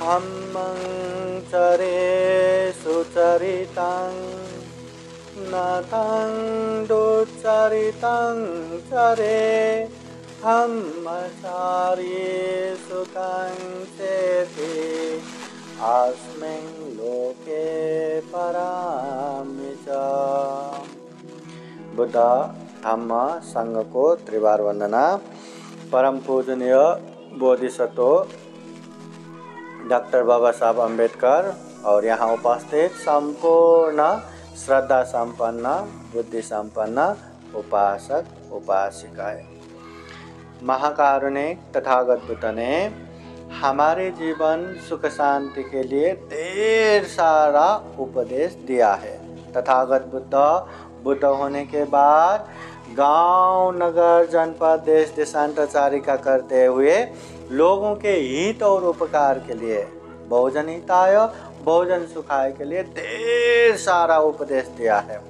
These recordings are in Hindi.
धम्मं चरे सुचरितं नतं दुचरितं चरे धम्मचारी सुतं चेति अस्मिन् लोके परामि च। बुद्ध धम्म संघ को त्रिवार वंदना। परम पूजनीय बोधिसत्व डॉक्टर बाबा साहब अम्बेडकर और यहाँ उपस्थित संपूर्ण श्रद्धा संपन्न बुद्धि संपन्न उपासक उपासिकाएं, महाकारुणिक तथागत बुद्ध ने हमारे जीवन सुख शांति के लिए ढेर सारा उपदेश दिया है। तथागत बुद्ध होने के बाद गांव नगर जनपद देश देशांतरचारिका करते हुए लोगों के हित और उपकार के लिए बहुजन हिताय बहुजन सुखाय के लिए ढेर सारा उपदेश दिया है।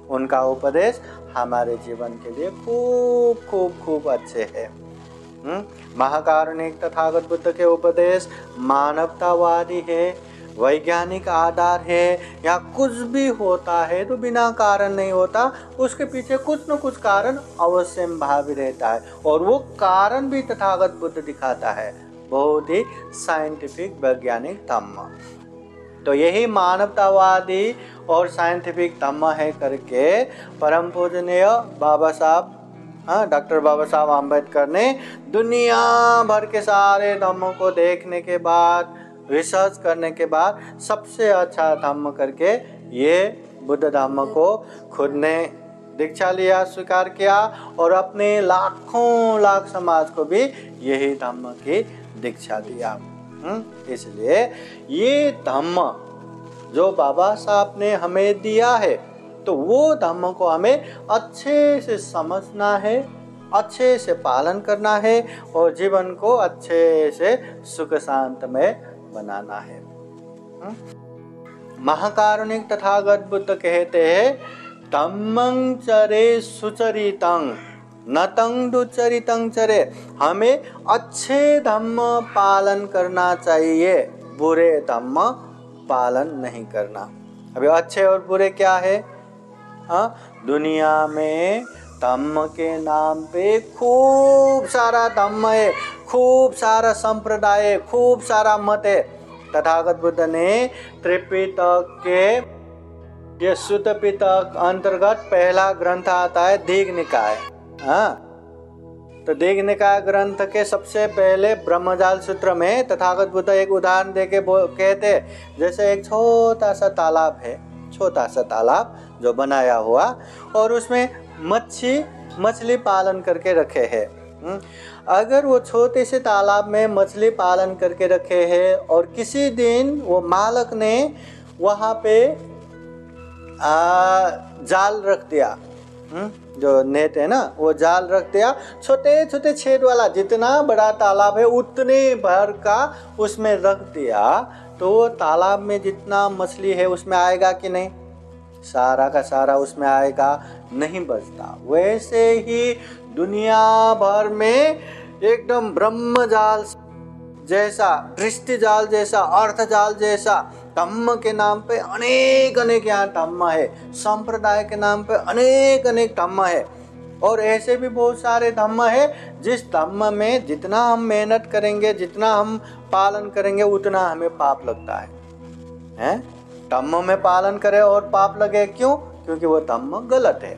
उनका उपदेश हमारे जीवन के लिए खूब खूब खूब अच्छे हैं। महाकारुणिक तथागत बुद्ध के उपदेश मानवतावादी है, वैज्ञानिक आधार है। या कुछ भी होता है तो बिना कारण नहीं होता, उसके पीछे कुछ न कुछ कारण अवश्य भावी रहता है और वो कारण भी तथागत बुद्ध दिखाता है। बहुत ही साइंटिफिक वैज्ञानिक धम्म। तो यही मानवतावादी और साइंटिफिक धम्म है करके परम पूजनीय बाबा साहब डॉक्टर बाबा साहब अम्बेडकर ने दुनिया भर के सारे धम्मों को देखने के बाद रिसर्च करने के बाद सबसे अच्छा धम्म करके ये बुद्ध धम्म को खुद ने दीक्षा लिया, स्वीकार किया और अपने लाखों लाख समाज को भी यही धम्म की दीक्षा दिया। इसलिए ये धम्म जो बाबा साहब ने हमें दिया है तो वो धम्म को हमें अच्छे से समझना है, अच्छे से पालन करना है और जीवन को अच्छे से सुख शांत में बनाना है। महाकारुणिक तथागत बुद्ध कहते हैं धम्मं चरे सुचरितं नतं दुचरितं चरे। हमें अच्छे धम्म पालन करना चाहिए, बुरे धम्म पालन नहीं करना। अभी अच्छे और बुरे क्या है? दुनिया में धम्म के नाम पे खूब सारा धम्म है, खूब सारा संप्रदाय है, खूब सारा मत है। तथागत बुद्ध ने त्रिपिटक के ये सुत्त पिटक अंतर्गत पहला ग्रंथ आता है दीघ निकाय। तो दीघ निकाय ग्रंथ के सबसे पहले ब्रह्मजाल सूत्र में तथागत बुद्ध एक उदाहरण देके कहते जैसे एक छोटा सा तालाब है, छोटा सा तालाब जो बनाया हुआ और उसमें मछली पालन करके रखे हैं। अगर वो छोटे से तालाब में मछली पालन करके रखे हैं और किसी दिन वो मालक ने वहाँ पे जाल रख दिया, जो नेट है ना वो जाल रख दिया, छोटे छोटे छेद वाला, जितना बड़ा तालाब है उतने भर का उसमें रख दिया, तो तालाब में जितना मछली है उसमें आएगा कि नहीं? सारा का सारा उसमें आएगा, नहीं बचता। वैसे ही दुनिया भर में एकदम ब्रह्म जाल जैसा, दृष्टि जाल जैसा, अर्थ जाल जैसा धम्म के नाम पे अनेक अनेक यहाँ धम्म है, संप्रदाय के नाम पे अनेक अनेक धम्म है और ऐसे भी बहुत सारे धम्म है जिस धम्म में जितना हम मेहनत करेंगे, जितना हम पालन करेंगे उतना हमें पाप लगता है? धम्म में पालन करें और पाप लगे, क्यों? क्योंकि वो धम्म गलत है।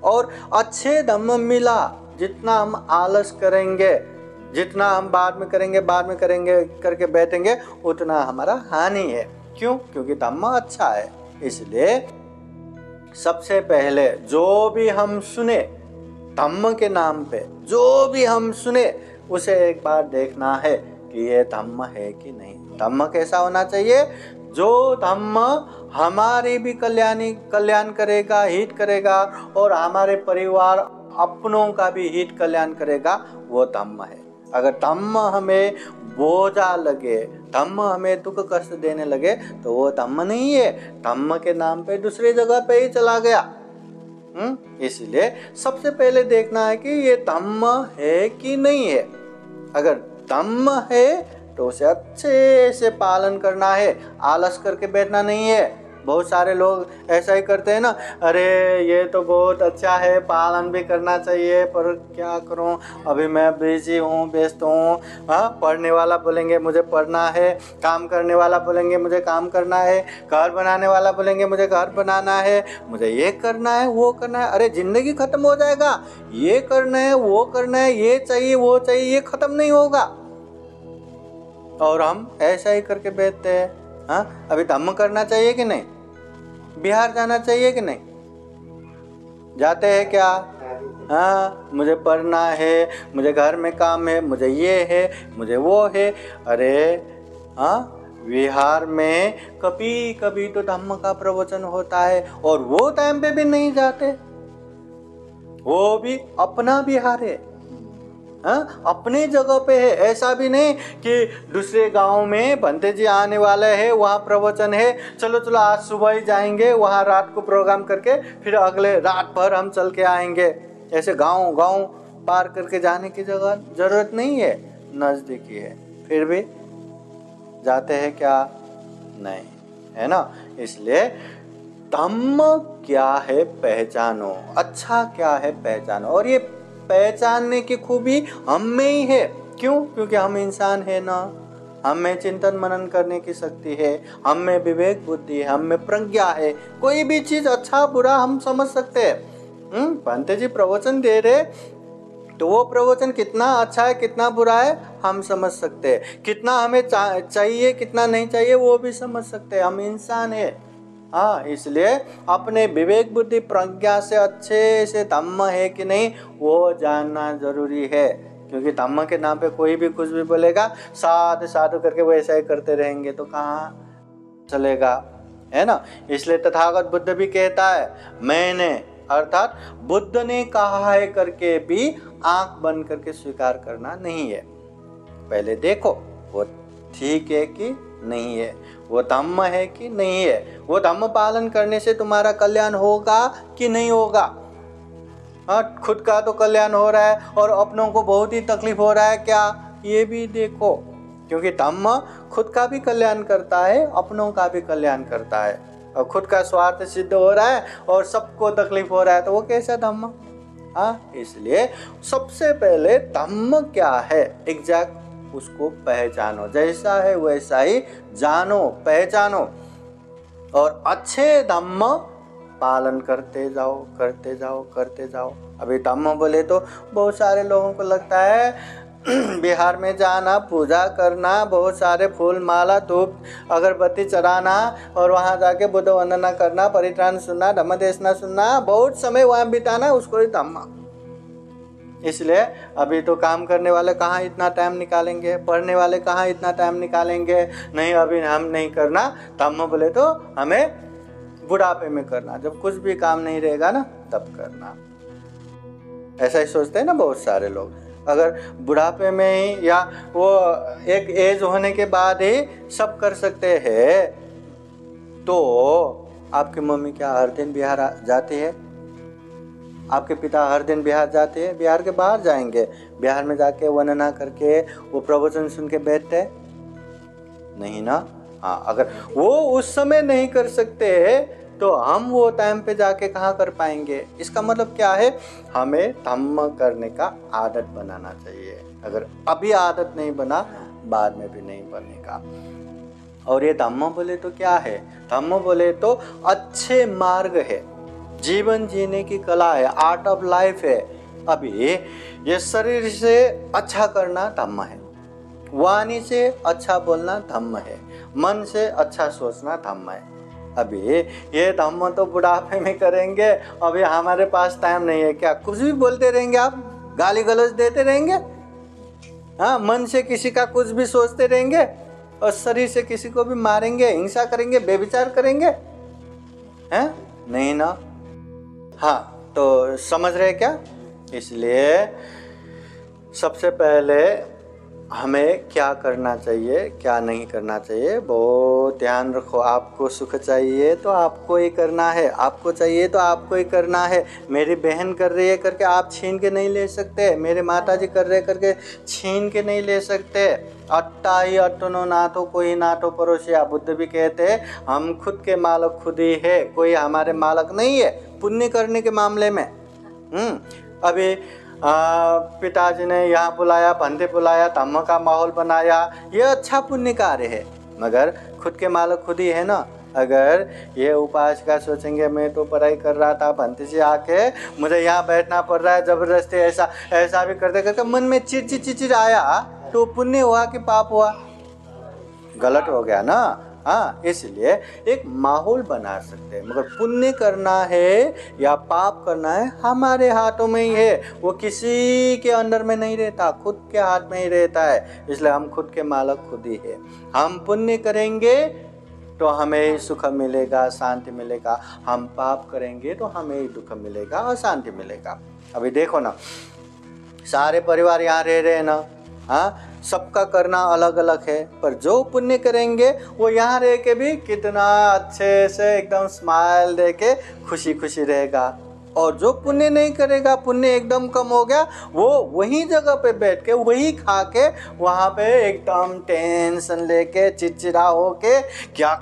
और अच्छे धम्म मिला, जितना हम आलस करेंगे, जितना हम बाद में करेंगे करके बैठेंगे उतना हमारा हानि है। क्यों? क्योंकि धम्म अच्छा है। इसलिए सबसे पहले जो भी हम सुने धम्म के नाम पे, जो भी हम सुने उसे एक बार देखना है कि ये धम्म है कि नहीं। धम्म कैसा होना चाहिए? जो धम्म हमारी भी कल्याण करेगा, हित करेगा और हमारे परिवार अपनों का भी हित कल्याण करेगा, वो धम्म है। अगर धम्म हमें बोझा लगे, धम्म हमें दुख कष्ट देने लगे तो वो धम्म नहीं है, धम्म के नाम पे दूसरी जगह पे ही चला गया। इसलिए सबसे पहले देखना है कि ये धम्म है कि नहीं है। अगर धम्म है तो उसे अच्छे से पालन करना है, आलस करके बैठना नहीं है। बहुत सारे लोग ऐसा ही करते हैं ना, अरे ये तो बहुत अच्छा है, पालन भी करना चाहिए, पर क्या करूं, अभी मैं बिजी हूँ, व्यस्त हूँ। हाँ, पढ़ने वाला बोलेंगे मुझे पढ़ना है, काम करने वाला बोलेंगे मुझे काम करना है, घर बनाने वाला बोलेंगे मुझे घर बनाना है, मुझे ये करना है वो करना है। अरे ज़िंदगी ख़त्म हो जाएगा, ये करना है वो करना है, ये चाहिए वो चाहिए, ये ख़त्म नहीं होगा। और हम ऐसा ही करके बैठते हैं। हाँ, अभी धम्म करना चाहिए कि नहीं? बिहार जाना चाहिए कि नहीं? जाते हैं क्या? हाँ, मुझे पढ़ना है, मुझे घर में काम है, मुझे ये है, मुझे वो है। अरे हाँ, बिहार में कभी कभी तो धम्म का प्रवचन होता है और वो टाइम पे भी नहीं जाते। वो भी अपना बिहार है, हाँ, अपने जगह पे है। ऐसा भी नहीं कि दूसरे गांव में भंते जी आने वाले हैं, वहाँ प्रवचन है, चलो चलो आज सुबह ही जाएंगे, वहाँ रात को प्रोग्राम करके फिर अगले रात भर हम चल के आएंगे। ऐसे गांव गांव पार करके जाने की जरूरत नहीं है, नज़दीकी है। फिर भी जाते हैं क्या? नहीं, है ना। इसलिए धम्म क्या है पहचानो, अच्छा क्या है पहचानो। और ये पहचानने की खूबी हम में ही है। क्यों? क्योंकि हम इंसान है ना, हम में चिंतन मनन करने की शक्ति है, हम में विवेक बुद्धि है, हम में प्रज्ञा है। कोई भी चीज अच्छा बुरा हम समझ सकते हैं। भंते जी प्रवचन दे रहे तो वो प्रवचन कितना अच्छा है कितना बुरा है हम समझ सकते हैं, कितना हमें चाहिए कितना नहीं चाहिए वो भी समझ सकते हैं। हम इंसान है। हाँ, इसलिए अपने विवेक बुद्धि प्रज्ञा से अच्छे से धम्म है कि नहीं वो जानना जरूरी है। क्योंकि धम्म के नाम पे कोई भी कुछ भी बोलेगा, साधु साधु करके वो ऐसा ही करते रहेंगे तो कहाँ चलेगा, है ना। इसलिए तथागत बुद्ध भी कहता है, मैंने अर्थात बुद्ध ने कहा है करके भी आंख बंद करके स्वीकार करना नहीं है। पहले देखो वो ठीक है कि नहीं है, वो धम्म है कि नहीं है, वो धम्म पालन करने से तुम्हारा कल्याण होगा कि नहीं होगा। हाँ, खुद का तो कल्याण हो रहा है और अपनों को बहुत ही तकलीफ हो रहा है क्या, ये भी देखो। क्योंकि धम्म खुद का भी कल्याण करता है, अपनों का भी कल्याण करता है। और खुद का स्वार्थ सिद्ध हो रहा है और सबको तकलीफ हो रहा है तो वो कैसा धम्म। हाँ, इसलिए सबसे पहले धम्म क्या है एग्जैक्ट उसको पहचानो, जैसा है वैसा ही जानो पहचानो और अच्छे धम्म पालन करते जाओ करते जाओ करते जाओ। अभी धम्म बोले तो बहुत सारे लोगों को लगता है बिहार में जाना, पूजा करना, बहुत सारे फूल माला धूप अगरबत्ती चढ़ाना और वहाँ जाके बुद्ध वंदना करना, परित्राण सुनना, धम्म देशना सुनना, बहुत समय वहाँ बिताना, उसको ही धम्म। इसलिए अभी तो काम करने वाले कहाँ इतना टाइम निकालेंगे, पढ़ने वाले कहाँ इतना टाइम निकालेंगे। नहीं, अभी हम नहीं करना धम्म बोले तो हमें बुढ़ापे में करना, जब कुछ भी काम नहीं रहेगा ना तब करना। ऐसा ही सोचते हैं ना बहुत सारे लोग। अगर बुढ़ापे में ही या वो एक एज होने के बाद ही सब कर सकते हैं तो आपकी मम्मी क्या हर दिन बिहार जाती है? आपके पिता हर दिन बिहार जाते हैं? बिहार के बाहर जाएंगे, बिहार में जाके वंदना करके वो प्रवचन सुन के बैठते नहीं ना। हाँ, अगर वो उस समय नहीं कर सकते तो हम वो टाइम पे जाके कहाँ कर पाएंगे। इसका मतलब क्या है, हमें धम्म करने का आदत बनाना चाहिए। अगर अभी आदत नहीं बना बाद में भी नहीं बनेगा। और ये धम्म बोले तो क्या है? धम्म बोले तो अच्छे मार्ग है, जीवन जीने की कला है, आर्ट ऑफ लाइफ है। अभी ये शरीर से अच्छा करना धम्म है, वाणी से अच्छा बोलना धम्म है, मन से अच्छा सोचना धम्म है। अभी ये धम्म तो बुढ़ापे में करेंगे, अभी हमारे पास टाइम नहीं है। क्या कुछ भी बोलते रहेंगे, आप गाली गलौज देते रहेंगे, हाँ, मन से किसी का कुछ भी सोचते रहेंगे और शरीर से किसी को भी मारेंगे, हिंसा करेंगे, बेविचार करेंगे, हैं? नहीं ना। हाँ, तो समझ रहे क्या? इसलिए सबसे पहले हमें क्या करना चाहिए, क्या नहीं करना चाहिए, वो ध्यान रखो। आपको सुख चाहिए तो आपको ही करना है, आपको चाहिए तो आपको ही करना है। मेरी बहन कर रही है करके आप छीन के नहीं ले सकते, मेरे माता जी कर रहे करके छीन के नहीं ले सकते। अट्टा ही अट्टनो नाथो कोई नाथो परोसिया। बुद्ध भी कहते हैं हम खुद के मालक खुद ही है, कोई हमारे मालक नहीं है पुण्य करने के मामले में। अभी पिताजी ने यहाँ बुलाया, बंदे बुलाया, धम्म का माहौल बनाया, ये अच्छा पुण्य कार्य है, मगर खुद के मालक खुद ही है ना। अगर ये उपासिका सोचेंगे मैं तो पढ़ाई कर रहा था, भंते से आके मुझे यहाँ बैठना पड़ रहा है जबरदस्ती, ऐसा भी करते करके मन में चिड़चिड़ आया, तो पुण्य हुआ कि पाप हुआ? गलत हो गया ना। हाँ, इसलिए एक माहौल बना सकते हैं, मगर पुण्य करना है या पाप करना है हमारे हाथों में ही है, वो किसी के अंदर में नहीं रहता, खुद के हाथ में ही रहता है। इसलिए हम खुद के मालक खुद ही है। हम पुण्य करेंगे तो हमें सुख मिलेगा, शांति मिलेगा, हम पाप करेंगे तो हमें ही दुख मिलेगा और शांति मिलेगा। अभी देखो ना, सारे परिवार यहाँ रह रहे हैं ना, हाँ, सबका करना अलग अलग है, पर जो पुण्य करेंगे वो यहाँ रह के भी कितना अच्छे से एकदम स्माइल दे के खुशी खुशी रहेगा। और जो पुण्य नहीं करेगा, पुण्य एकदम कम हो गया, वो वही जगह पे बैठ के वही खा के वहाँ पे एकदम टेंशन लेके चिड़चिड़ा होके क्या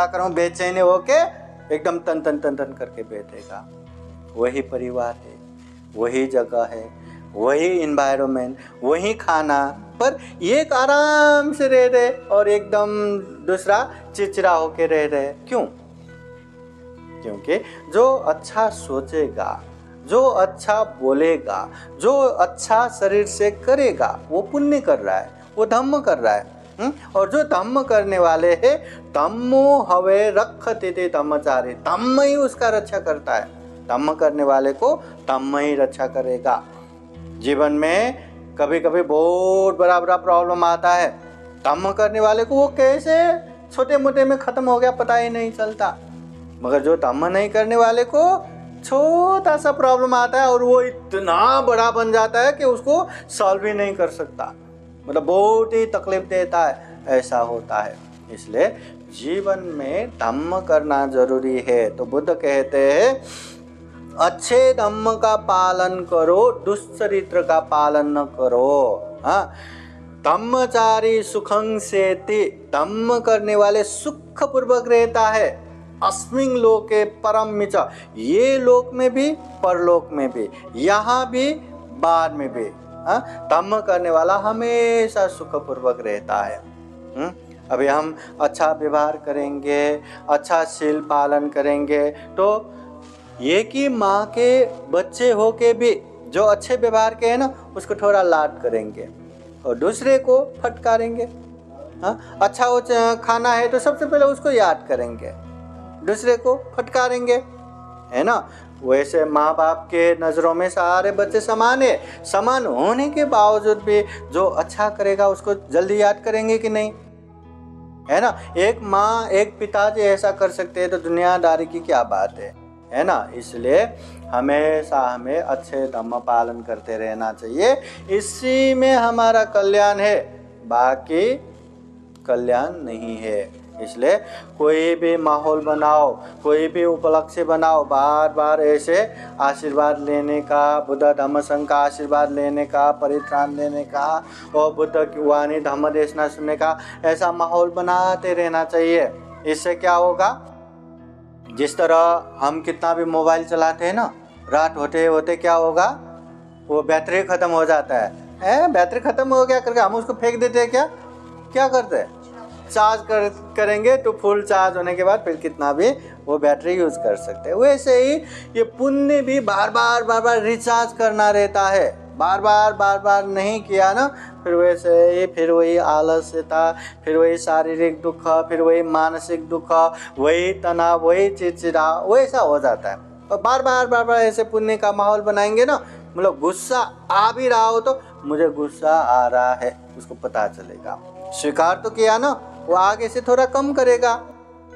करूँ बेचैन होके एकदम तन तन तन तन करके बैठेगा। वही परिवार है, वही जगह है, वही इन्वायरमेंट, वही खाना, पर एक आराम से रह रहे और एकदम दूसरा चिड़चिड़ा होके रह रहे। क्यों? क्योंकि जो अच्छा सोचेगा, जो अच्छा बोलेगा, जो अच्छा शरीर से करेगा, वो पुण्य कर रहा है, वो धम्म कर रहा है। और जो धम्म करने वाले हैं, धम्मो हवे रक्षते ते धम्मचारी, धम्म ही उसका रक्षा करता है। धम्म करने वाले को धम्म ही रक्षा करेगा। जीवन में कभी कभी बहुत बड़ा प्रॉब्लम आता है, धम्म करने वाले को वो कैसे छोटे मोटे में खत्म हो गया पता ही नहीं चलता, मगर जो धम्म नहीं करने वाले को छोटा सा प्रॉब्लम आता है और वो इतना बड़ा बन जाता है कि उसको सॉल्व ही नहीं कर सकता, मतलब बहुत ही तकलीफ देता है, ऐसा होता है। इसलिए जीवन में धम्म करना जरूरी है। तो बुद्ध कहते हैं अच्छे धम्म का पालन करो, दुष्चरित्र का पालन न करो। हाँ, धम्मचारी सुखं सेति, धम्म करने वाले सुख पूर्वक रहता है। अस्मिन् लोके परम मिच, ये लोक में भी परलोक में भी, यहाँ भी बाद में भी। हाँ, धम्म करने वाला हमेशा सुख पूर्वक रहता है। अभी हम अच्छा व्यवहार करेंगे, अच्छा शील पालन करेंगे, तो ये कि माँ के बच्चे हो के भी जो अच्छे व्यवहार के हैं ना, उसको थोड़ा लाड करेंगे और दूसरे को फटकारेंगे। हाँ, अच्छा वो खाना है तो सबसे पहले उसको याद करेंगे, दूसरे को फटकारेंगे, है ना। वैसे माँ बाप के नज़रों में सारे बच्चे समान है, समान होने के बावजूद भी जो अच्छा करेगा उसको जल्दी याद करेंगे कि नहीं, है ना। एक माँ एक पिताजी ऐसा कर सकते हैं तो दुनियादारी की क्या बात है ना। इसलिए हमेशा हमें अच्छे धम्म पालन करते रहना चाहिए, इसी में हमारा कल्याण है, बाकी कल्याण नहीं है। इसलिए कोई भी माहौल बनाओ, कोई भी उपलक्ष्य बनाओ, बार बार ऐसे आशीर्वाद लेने का, बुद्ध धम्म संघ का आशीर्वाद लेने का, परित्राण लेने का और बुद्ध की वाणी धम्म देशना सुनने का, ऐसा माहौल बनाते रहना चाहिए। इससे क्या होगा, जिस तरह हम कितना भी मोबाइल चलाते हैं ना, रात होते होते क्या होगा, वो बैटरी ख़त्म हो जाता है, बैटरी ख़त्म हो गया करके हम उसको फेंक देते हैं। क्या करते हैं, चार्ज करेंगे तो फुल चार्ज होने के बाद फिर कितना भी वो बैटरी यूज़ कर सकते हैं। वैसे ही ये पुण्य भी बार बार रिचार्ज करना रहता है, बार बार नहीं किया ना, फिर वैसे ही फिर वही आलस्यता, फिर वही शारीरिक दुख, फिर वही मानसिक दुख, वही तनाव, वही चिड़चिड़ा, वैसा हो जाता है। और बार बार ऐसे पुण्य का माहौल बनाएंगे ना, मतलब गुस्सा आ भी रहा हो तो मुझे गुस्सा आ रहा है, उसको पता चलेगा, स्वीकार तो किया ना, वो आगे से थोड़ा कम करेगा,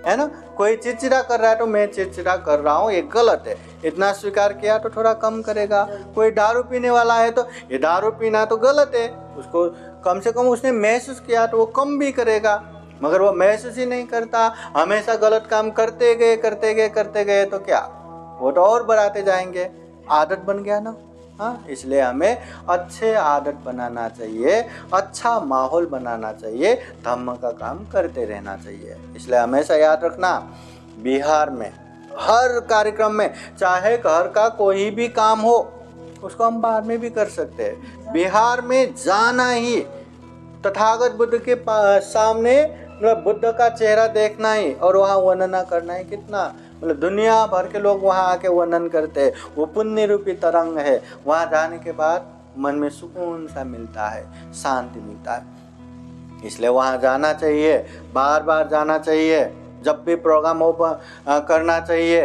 है ना। कोई चिड़चिड़ा कर रहा है तो मैं चिड़चिड़ा कर रहा हूँ, ये गलत है, इतना स्वीकार किया तो थोड़ा कम करेगा। कोई दारू पीने वाला है तो ये दारू पीना तो गलत है, उसको कम से कम उसने महसूस किया तो वो कम भी करेगा। मगर वो महसूस ही नहीं करता, हमेशा गलत काम करते गए तो क्या, वो तो और बढ़ाते जाएंगे, आदत बन गया ना। हाँ, इसलिए हमें अच्छे आदत बनाना चाहिए, अच्छा माहौल बनाना चाहिए, धम्म का काम करते रहना चाहिए। इसलिए हमेशा याद रखना, बिहार में हर कार्यक्रम में, चाहे घर का कोई भी काम हो उसको हम बाहर में भी कर सकते हैं। बिहार में जाना ही, तथागत बुद्ध के सामने मतलब बुद्ध का चेहरा देखना ही और वहाँ वर्णना करना है, कितना मतलब दुनिया भर के लोग वहाँ आके वर्णन करते हैं। वो पुण्य रूपी तरंग है, वहाँ जाने के बाद मन में सुकून सा मिलता है, शांति मिलता है। इसलिए वहाँ जाना चाहिए, बार बार जाना चाहिए, जब भी प्रोग्राम ओपन करना चाहिए,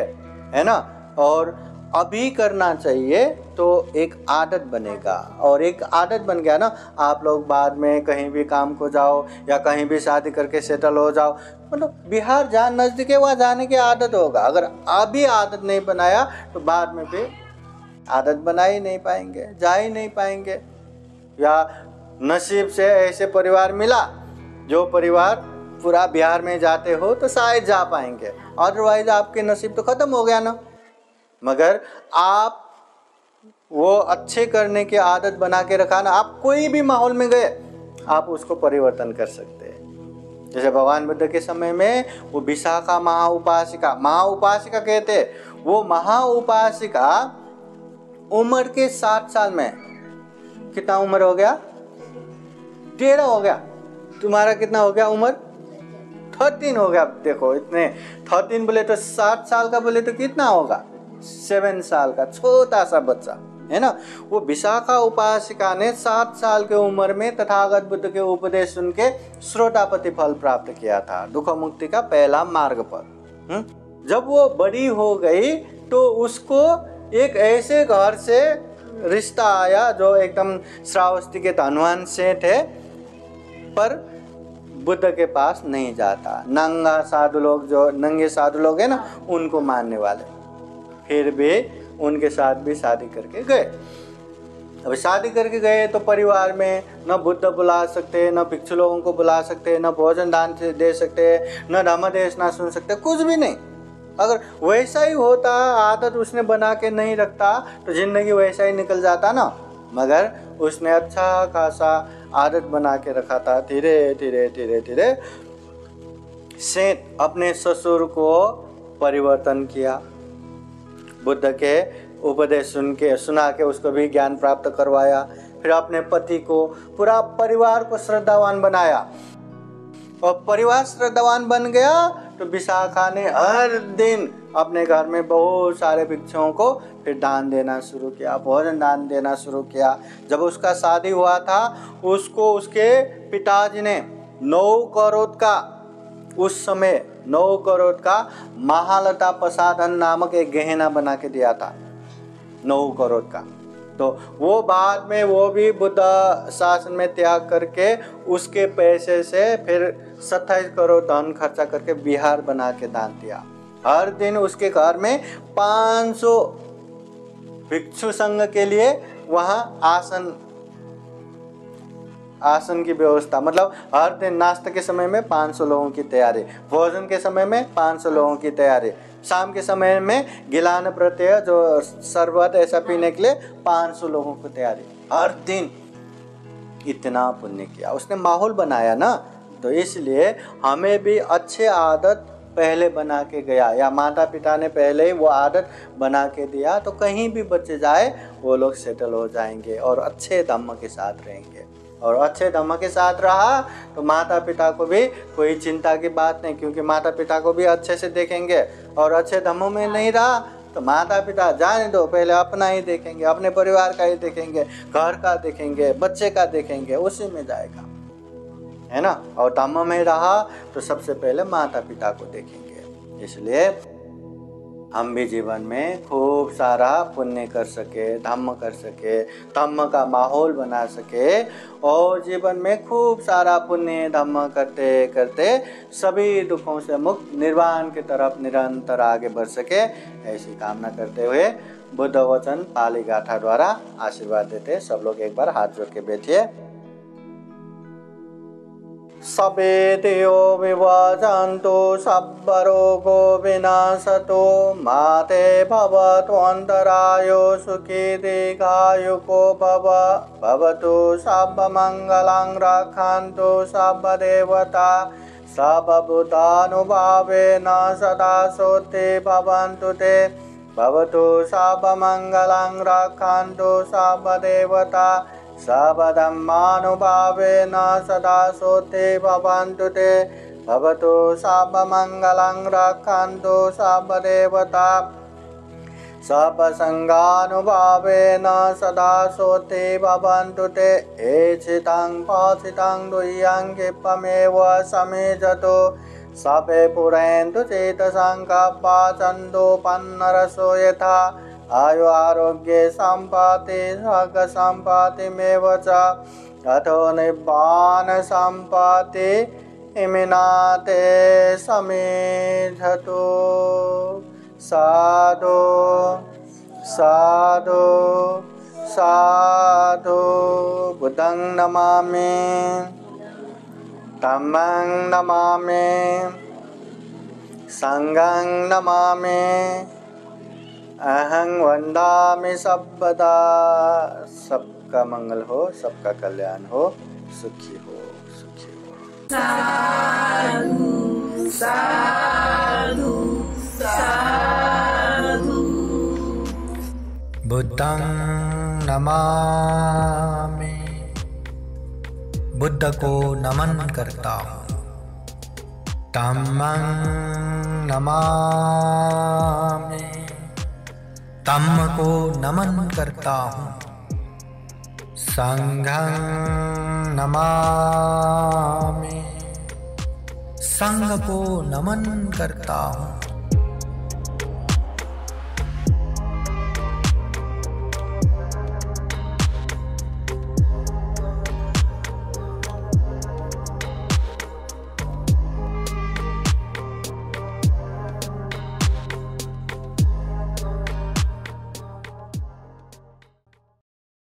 है ना। और अभी करना चाहिए तो एक आदत बनेगा, और एक आदत बन गया ना, आप लोग बाद में कहीं भी काम को जाओ या कहीं भी शादी करके सेटल हो जाओ, मतलब बिहार जहाँ नज़दीक है वहाँ जाने की आदत होगा। अगर अभी आदत नहीं बनाया तो बाद में भी आदत बना ही नहीं पाएंगे, जा ही नहीं पाएंगे। या नसीब से ऐसे परिवार मिला जो परिवार पूरा बिहार में जाते हो तो शायद जा पाएंगे, अदरवाइज आपके नसीब तो ख़त्म हो गया ना। मगर आप वो अच्छे करने की आदत बना के रखा ना, आप कोई भी माहौल में गए आप उसको परिवर्तन कर सकते हैं। जैसे भगवान बुद्ध के समय में वो विशाखा महाउपासिका कहते, वो महाउपासिका उम्र के 7 साल में, कितना उम्र हो गया, 13 हो गया, तुम्हारा कितना हो गया उम्र, 13 हो गया। देखो इतने 13 बोले तो 7 साल का बोले तो कितना होगा, 7 साल का छोटा सा बच्चा है ना। वो विशाखा उपासिका ने 7 साल के उम्र में तथागत बुद्ध के उपदेश सुन के श्रोतापति फल प्राप्त किया था, दुख मुक्ति का पहला मार्ग पर। जब वो बड़ी हो गई तो उसको एक ऐसे घर से रिश्ता आया जो एकदम श्रावस्ती के धनवान सेठ है, पर बुद्ध के पास नहीं जाता, नंगे साधु लोग है ना, उनको मानने वाले। फिर भी उनके साथ भी शादी करके गए। अब शादी करके गए तो परिवार में न बुद्ध बुला सकते, न भिक्षु लोगों को बुला सकते, न भोजन दान दे सकते, न धर्मदेश ना सुन सकते, कुछ भी नहीं। अगर वैसा ही होता, आदत उसने बना के नहीं रखता तो जिंदगी वैसा ही निकल जाता ना। मगर उसने अच्छा खासा आदत बना के रखा था। धीरे धीरे सेठ अपने ससुर को परिवर्तन किया, बुद्ध के उपदेश सुना के उसको भी ज्ञान प्राप्त करवाया। फिर अपने पति को, पूरा परिवार को श्रद्धावान बनाया, और परिवार श्रद्धावान बन गया तो विशाखा ने हर दिन अपने घर में बहुत सारे भिक्षुओं को फिर दान देना शुरू किया, भोजन दान देना शुरू किया। जब उसका शादी हुआ था उसको उसके पिताजी ने 9 करोड़ का, उस समय 9 करोड़ का महालता प्रसादन नामक एक गहना बना के दिया था, 9 करोड़ का। तो वो बाद में वो भी बुद्ध शासन में त्याग करके उसके पैसे से फिर 27 करोड़ धन खर्चा करके बिहार बना के दान दिया। हर दिन उसके घर में 500 भिक्षु संघ के लिए वहाँ आसन की व्यवस्था, मतलब हर दिन नाश्ते के समय में 500 लोगों की तैयारी, भोजन के समय में 500 लोगों की तैयारी, शाम के समय में गिलान प्रत्यय जो शरबत ऐसा पीने के लिए 500 लोगों की तैयारी, हर दिन। इतना पुण्य किया उसने, माहौल बनाया ना। तो इसलिए हमें भी अच्छे आदत पहले बना के गया, या माता पिता ने पहले ही वो आदत बना के दिया, तो कहीं भी बच्चे जाए वो लोग सेटल हो जाएंगे और अच्छे धम्म के साथ रहेंगे। और अच्छे धम्म के साथ रहा तो माता पिता को भी कोई चिंता की बात नहीं, क्योंकि माता पिता को भी अच्छे से देखेंगे। और अच्छे धम्मों में नहीं रहा तो माता पिता जाने दो, पहले अपना ही देखेंगे, अपने परिवार का ही देखेंगे, घर का देखेंगे, बच्चे का देखेंगे, उसी में जाएगा, है ना। और धम्म में रहा तो सबसे पहले माता पिता को देखेंगे। इसलिए हम भी जीवन में खूब सारा पुण्य कर सके, धम्म कर सके, धम्म का माहौल बना सके और जीवन में खूब सारा पुण्य धम्म करते करते सभी दुखों से मुक्त निर्वाण की तरफ निरंतर आगे बढ़ सके, ऐसी कामना करते हुए बुद्ध वचन पाली गाथा द्वारा आशीर्वाद देते। सब लोग एक बार हाथ जोड़ के बैठिए। सबे देयो विवाजन्तु सब्बरोगो विनाशतो माते भवतु अन्तरायो सुखी दीर्घायुको भवतु सर्वमङ्गलं रक्षन्तु सर्वदेवता सर्वभूतानुभावेन सदा सोते भवन्तु ते भवतु सर्वमङ्गलं रक्षन्तु सर्वदेवता सर्वधर्मानुभावेन सदा सोते भवन्तु ते भवतु सर्वमङ्गलं रक्षन्तु सर्वदेवता सर्वसङ्गानुभावेन सदा सोते भवन्तु ते एचितं पाचितं दुह्यं क्षिप्रमेव समेजतो सपे पुरन्तु चेतसङ्कल्पा पन्नरसो यथा आयु आरोग्ये सम्पत्ति सर्ग सम्पत्तिमेव च अथो निब्बान सम्पत्ति इमिनाते समेधतो। साधु साधु साधु। बुद्धं नमामि धम्मं नमामि संघं नमामि अहं वंदामि सर्वदा। सबका मंगल हो, सबका कल्याण हो, सुखी हो, सुखी हो। साधु साधु साधु। बुद्धं नमामि, बुद्ध को नमन करता हूँ। धम्मं नमामि, धम्म को नमन करता हूँ। संघं नमामि, संघ को नमन करता हूँ।